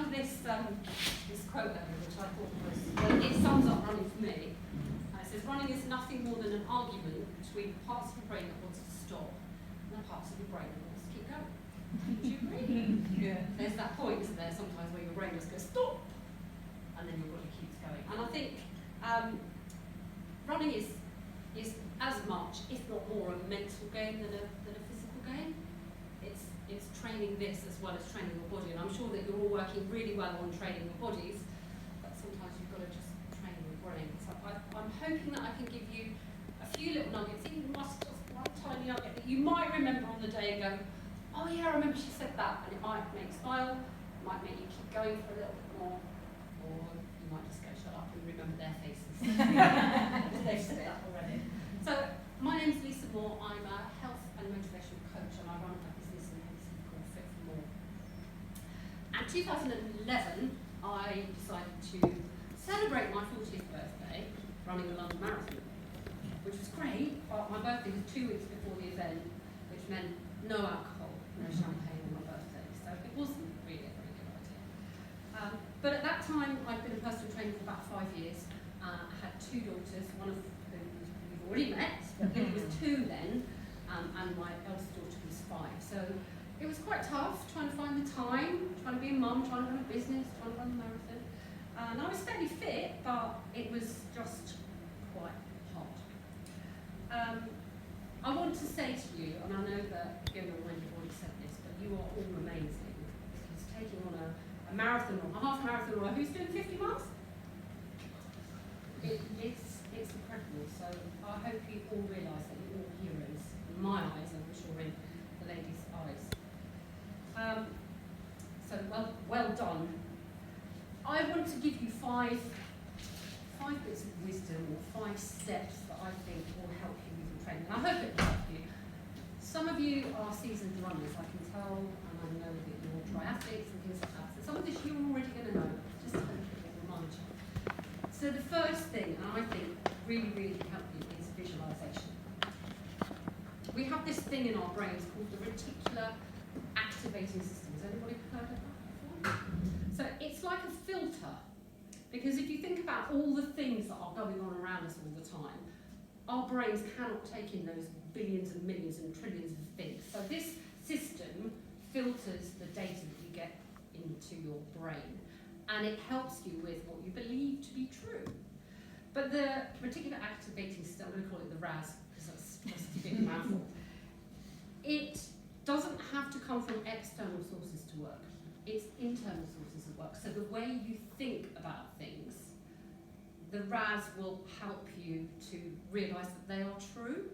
found this quote earlier, which I thought was, well, it sums up running for me. It says, running is nothing more than an argument between the parts of your brain that wants to stop and the parts of your brain that wants to keep going. Do you agree? Yeah. There's that point, isn't there, sometimes where your brain just goes, stop, and then your body keeps going. And I think running is as much, if not more, a mental game than a physical game. It's training this as well as training your body, and I'm sure that you're all working really well on training your bodies, but sometimes you've got to just train your brain. So I'm hoping that I can give you a few little nuggets, even just one tiny nugget that you might remember on the day and go, oh yeah, I remember she said that, and it might make you smile, it might make you keep going for a little bit more, or you might just go shut up and remember their faces. They've said that already. So my name's Lisa Moore. I'm a health and motivational coach, and I run a business in Hospice called Fit for More. And 2011, I decided to celebrate my 40th birthday running a London Marathon, which was great, but my birthday was 2 weeks before the event, which meant no alcohol, no champagne on my birthday, so it wasn't really a very good idea. But at that time, I'd been a personal trainer for about 5 years. I had 2 daughters, one of whom you've already met, but Lily was 2 then, and my eldest daughter was 5. So it was quite tough trying to find the time, trying to be a mum, trying to run a business, trying to run a marathon. And I was fairly fit, but it was just quite hard. I want to say to you, and I know that Fiona and Wendy have already said this, but you are all amazing, because taking on a marathon or a half marathon, or who's doing 50 miles? It's incredible. So I hope you all realise that you're all heroes in my eyes, and I'm sure in the ladies' eyes. So well done. I want to give you five bits of wisdom, or 5 steps that I think will help you with your training. And I hope it will help you. Some of you are seasoned runners, I can tell, and I know that you're triathletes and things like that. So some of this you're already going to know, just to remind you. So the first thing, and I think really can help you, is visualization. We have this thing in our brains called the reticular activating system. Has anybody heard of that before? So it's like a filter, because if you think about all the things that are going on around us all the time, our brains cannot take in those billions and millions and trillions of things. So this system filters the data that you get into your brain, and it helps you with what you believe to be true. But the reticular activating system, I'm going to call it the RAS, because that's just a big mouthful, it doesn't have to come from external sources to work. It's internal sources of work. So the way you think about things, the RAS will help you to realise that they are true.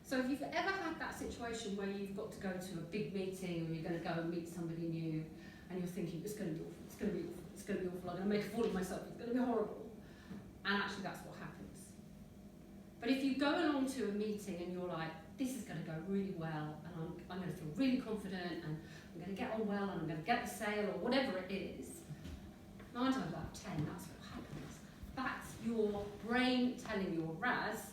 So if you've ever had that situation where you've got to go to a big meeting, or you're going to go and meet somebody new, and you're thinking, it's going to be awful, it's going to be awful, it's going to be awful, I'm going to make a fool of myself, it's going to be horrible. And actually that's what happens. But if you go along to a meeting and you're like, this is going to go really well, and I'm going to feel really confident, and I'm going to get on well, and I'm going to get the sale, or whatever it is, 9 times out of 10, that's what happens. That's your brain telling your RAS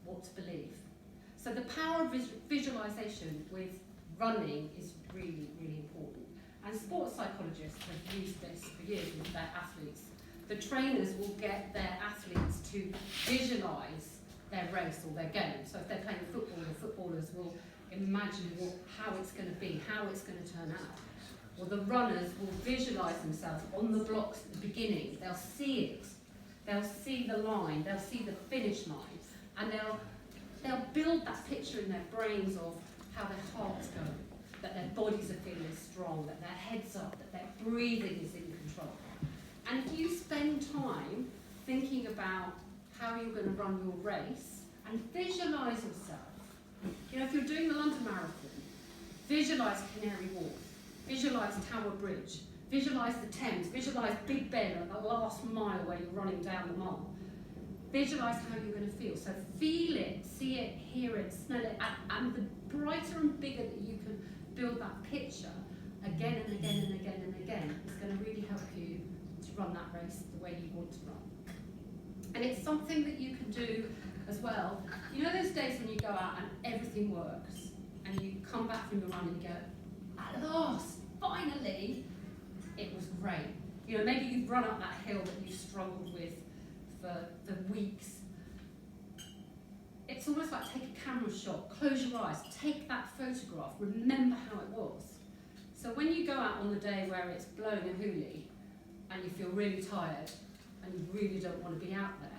what to believe. So the power of visualization with running is really important. And sports psychologists have used this for years with their athletes. The trainers will get their athletes to visualize their race or their game. So if they're playing football, the footballers will imagine how it's going to be, how it's going to turn out. Or the runners will visualize themselves on the blocks at the beginning. They'll see it. They'll see the line. They'll see the finish line. And they'll build that picture in their brains of how their heart's going, that their bodies are feeling strong, that their head's up, that their breathing is in control. And if you spend time thinking about how you're going to run your race and visualise yourself, if you're doing the London Marathon, visualise Canary Wharf, visualise Tower Bridge, visualise the Thames, visualise Big Ben at the last mile where you're running down the mile. Visualise how you're going to feel. So feel it, see it, hear it, smell it, and the brighter and bigger that you can build that picture again and again and again and again, is going to really help you to run that race the way you want to run. And it's something that you can do as well. You know those days when you go out and everything works, and you come back from your run and you go, at last, finally, it was great. You know, maybe you've run up that hill that you've struggled with for weeks. It's almost like take a camera shot, close your eyes, take that photograph, remember how it was. So when you go out on the day where it's blowing a hoolie and you feel really tired and you really don't want to be out there,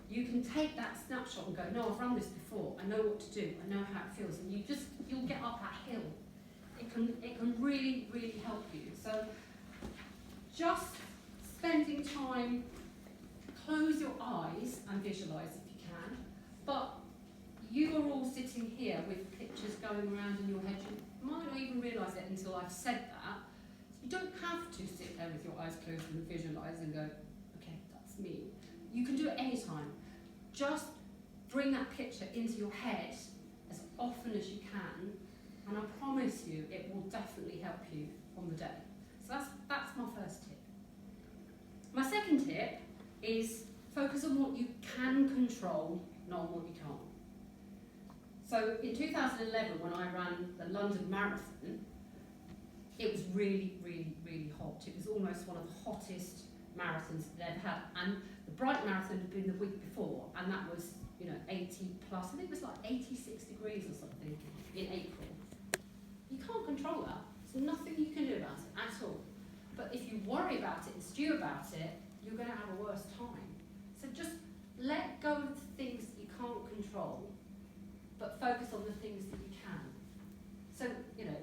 you can take that snapshot and go, no, I've run this before, I know what to do, I know how it feels, and you'll get up that hill. It can really, really help you. So just spending time, close your eyes and visualise if you can, but you are all sitting here with pictures going around in your head. You might not even realise it until I've said that. You don't have to sit there with your eyes closed and visualise and go, okay, that's me. You can do it any time. Just bring that picture into your head as often as you can, and I promise you it will definitely help you on the day. So that's my first tip. My second tip is focus on what you can control, not on what you can't. So in 2011, when I ran the London Marathon, it was really, really, really hot. It was almost one of the hottest marathons they'd had. And the Bright Marathon had been the week before, and that was, 80 plus. I think it was like 86 degrees or something in April. You can't control that. There's nothing you can do about it at all. But if you worry about it and stew about it, you're going to have a worse time. So just let go of the things that you can't control, but focus on the things that you can. So,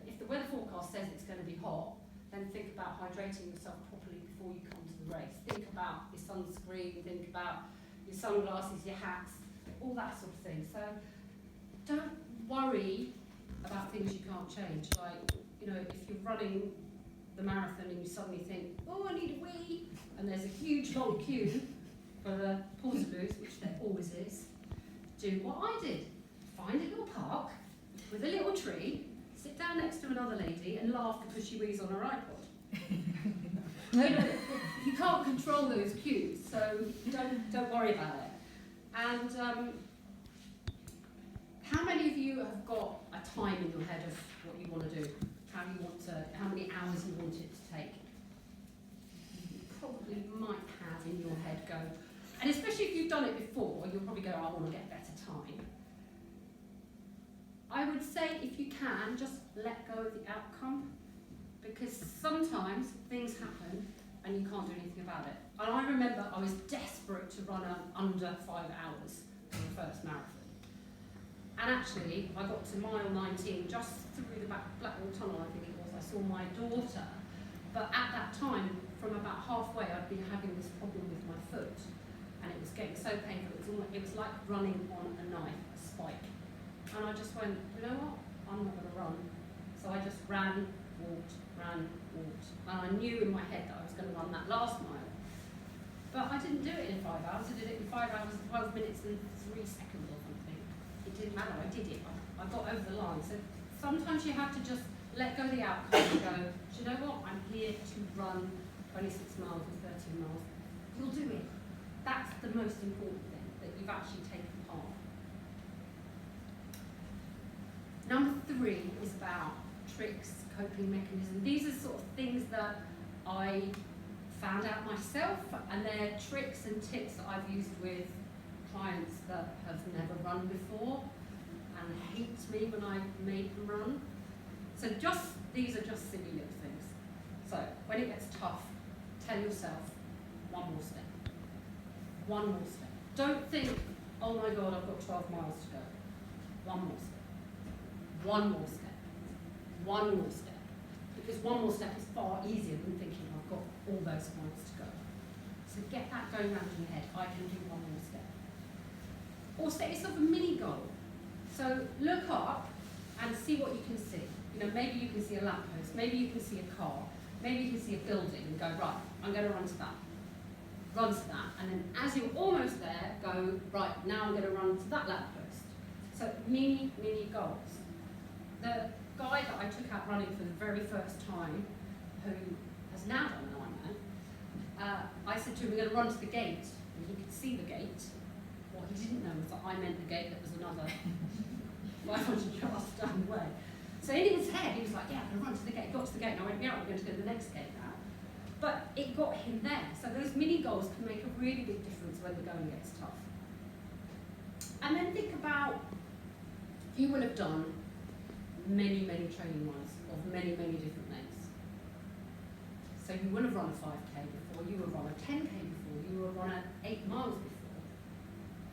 if the weather forecast says it's going to be hot, then think about hydrating yourself properly before you come to the race. Think about your sunscreen, think about your sunglasses, your hats, all that sort of thing. So don't worry about things you can't change. Like, if you're running the marathon and you suddenly think, oh, I need a wee, and there's a huge long queue for the portaloos, which there always is, do what I did. Find a little park with a little tree, sit down next to another lady and laugh because she wees on her iPod. You can't control those cues, so don't worry about it. And how many of you have got a time in your head of what you want to do? How many hours you want it to take? You probably might have in your head go, and especially if you've done it before, you'll probably go, I want to get better time. I would say if you can, just let go of the outcome, because sometimes things happen and you can't do anything about it. And I remember I was desperate to run under 5 hours for the first marathon. And actually, I got to mile 19, just through the Blackwall Tunnel, I think it was. I saw my daughter. But at that time, from about halfway, I'd been having this problem with my foot. And it was getting so painful. It was like running on a knife, a spike. And I just went, you know what? I'm not going to run. So I just ran, walked. And I knew in my head that I was going to run that last mile. But I didn't do it in 5 hours. I did it in 5 hours, 12 minutes and 3 seconds or something. It didn't matter. I did it. I got over the line. So sometimes you have to just let go of the outcome and go, do you know what? I'm here to run 26 miles or 13 miles. You'll do it. That's the most important thing, that you've actually taken part. Number 3 is about tricks, coping mechanisms. These are sort of things that I found out myself, and they're tricks and tips that I've used with clients that have never run before and hate me when I made them run. So these are just silly little things. So when it gets tough, tell yourself, one more step. One more step. Don't think, oh my God, I've got 12 miles to go. One more step. One more step. One more step. Because one more step is far easier than thinking I've got all those miles to go. So get that going round in your head. I can do one more step. Or set yourself a mini goal. So look up and see what you can see. Maybe you can see a lamppost, maybe you can see a car, maybe you can see a building and go, right, I'm going to run to that. Run to that. And then as you're almost there, go, right, now I'm going to run to that lamppost. So mini goals. The guy that I took out running for the very first time, who has now done an Ironman, I said to him, we're going to run to the gate. And he could see the gate. What he didn't know was that I meant the gate that was another 500 yards down the way. So in his head, he was like, yeah, I'm going to run to the gate. Got to the gate, and I went, yeah, we're going to go to the next gate now. But it got him there. So those mini goals can make a really big difference when the going gets tough. And then think about, you will have done many, many training runs of many, many different lengths. So you will have run a 5K before, you will run a 10K before, you will run 8 miles before.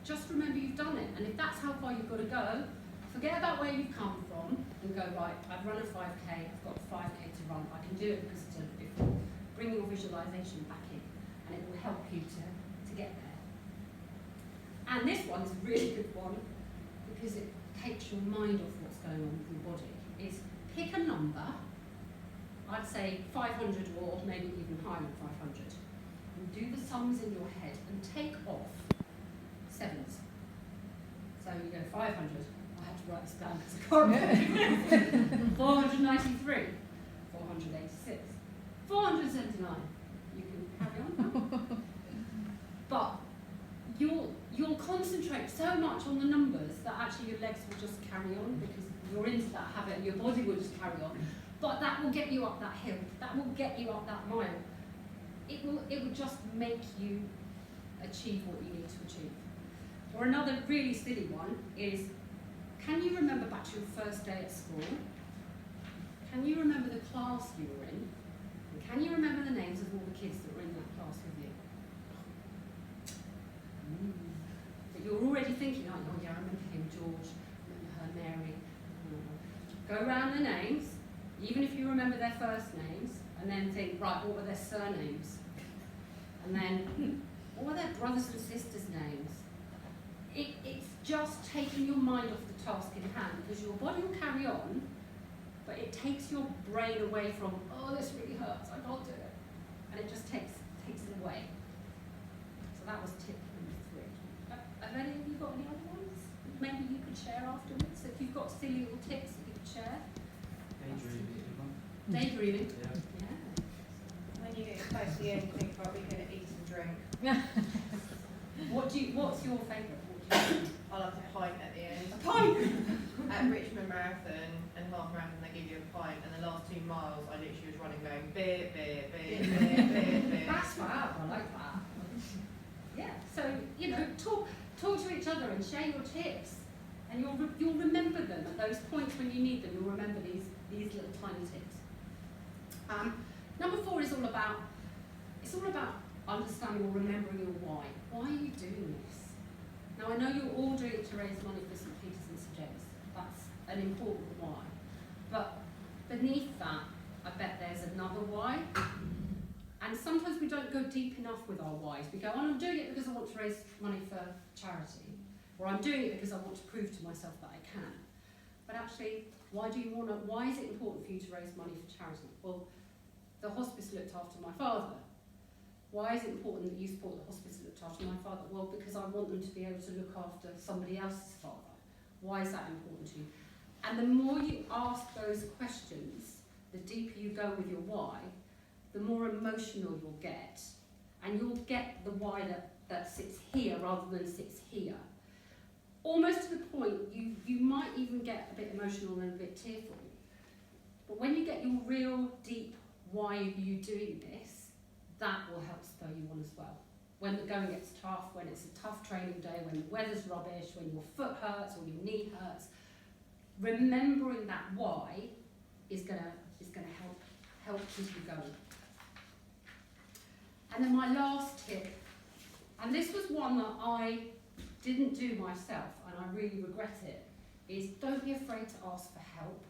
Just remember you've done it, and if that's how far you've got to go, forget about where you've come from and go, right, I've run a 5K, I've got a 5K to run, I can do it because I've done it before. Bring your visualisation back in, and it will help you to get there. And this one's a really good one, because it takes your mind off what's going on with your body, is pick a number, I'd say 500 or maybe even higher than 500, and do the sums in your head and take off sevens. So you go 500, I had to write this down because I can't remember. 493, 486, 479. You can carry on. But you'll concentrate so much on the numbers that actually your legs will just carry on, because you're into that habit and your body will just carry on. But that will get you up that hill, that will get you up that mile. It will just make you achieve what you need to achieve. Or another really silly one is, can you remember back to your first day at school? Can you remember the class you were in? And can you remember the names of all the kids that were in that class with you? But you're already thinking, oh yeah, I remember him, George, I remember her, Mary. Go around the names, even if you remember their first names, and then think, right, what were their surnames? And then, what were their brothers and sisters' names? It's just taking your mind off the task in hand, because your body will carry on, but it takes your brain away from, oh, this really hurts, I can't do it. And it just takes it away. So that was tip number 3. Have any of you got any other ones? Maybe you could share afterwards, if you've got silly little tips that you could share. Daydreaming. Daydreaming? Yeah. When you get close to the end, think about we're going to eat and drink. What's your favourite? I'll have a pint at the end. A pint? At Richmond Marathon and half marathon, they give you a pint, and the last 2 miles, I literally was running going beer, beer, beer, beer, beer, beer. That's fab, I like that. Yeah, so, talk to each other and share your tips, and you'll remember them at those points when you need them. You'll remember these little tiny tips. Number 4 is all about understanding or remembering your why. Why are you doing this? Now, I know you're all doing it to raise money for St. Peter's and St. James. That's an important why. But beneath that, I bet there's another why. And sometimes we don't go deep enough with our whys. We go, oh, I'm doing it because I want to raise money for charity. Or I'm doing it because I want to prove to myself that I can. But actually, why is it important for you to raise money for charity? Well, the hospice looked after my father. Why is it important that you support the hospice that looked after my father? Well, because I want them to be able to look after somebody else's father. Why is that important to you? And the more you ask those questions, the deeper you go with your why, the more emotional you'll get. And you'll get the why that sits here rather than sits here. Almost to the point you might even get a bit emotional and a bit tearful. But when you get your real deep why are you doing this, that will help spur you on as well. When the going gets tough, when it's a tough training day, when the weather's rubbish, when your foot hurts or your knee hurts, remembering that why is gonna help keep you going. And then my last tip, and this was one that I didn't do myself, and I really regret it, is don't be afraid to ask for help.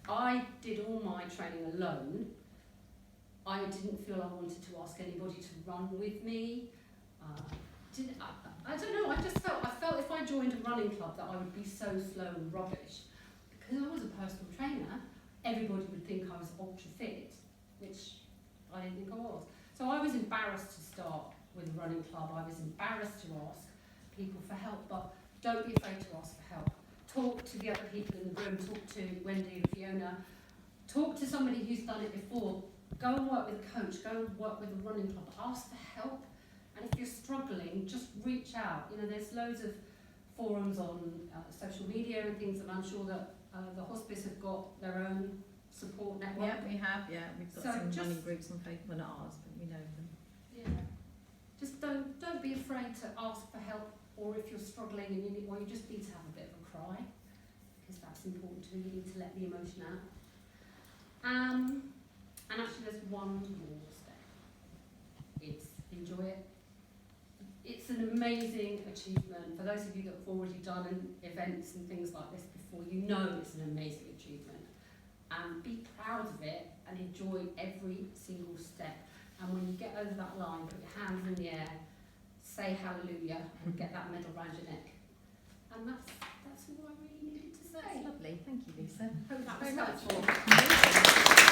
I did all my training alone. I didn't feel I wanted to ask anybody to run with me. I don't know, I felt if I joined a running club that I would be so slow and rubbish. Because I was a personal trainer, everybody would think I was ultra fit, which I didn't think I was. So I was embarrassed to start with a running club. I was embarrassed to ask people for help, but don't be afraid to ask for help. Talk to the other people in the room, talk to Wendy and Fiona, talk to somebody who's done it before. Go and work with a coach, go and work with a running club, ask for help. And if you're struggling, just reach out. There's loads of forums on social media and things, and I'm sure that the hospice have got their own support network. Yeah, we have. Yeah, we've got So some just- running groups on Facebook. Well, not ours, but we know them. Yeah. Just don't be afraid to ask for help, or if you're struggling and you just need to have a bit of a cry, because that's important too. You need to let the emotion out. And actually, there's one more step. It's enjoy it. It's an amazing achievement. For those of you that have already done events and things like this before, you know it's an amazing achievement. Be proud of it and enjoy every single step. And when you get over that line, put your hands in the air, say hallelujah, and get that medal round your neck. And that's all I really needed to say. That's lovely. Thank you, Lisa. Hope that Very was much. helpful.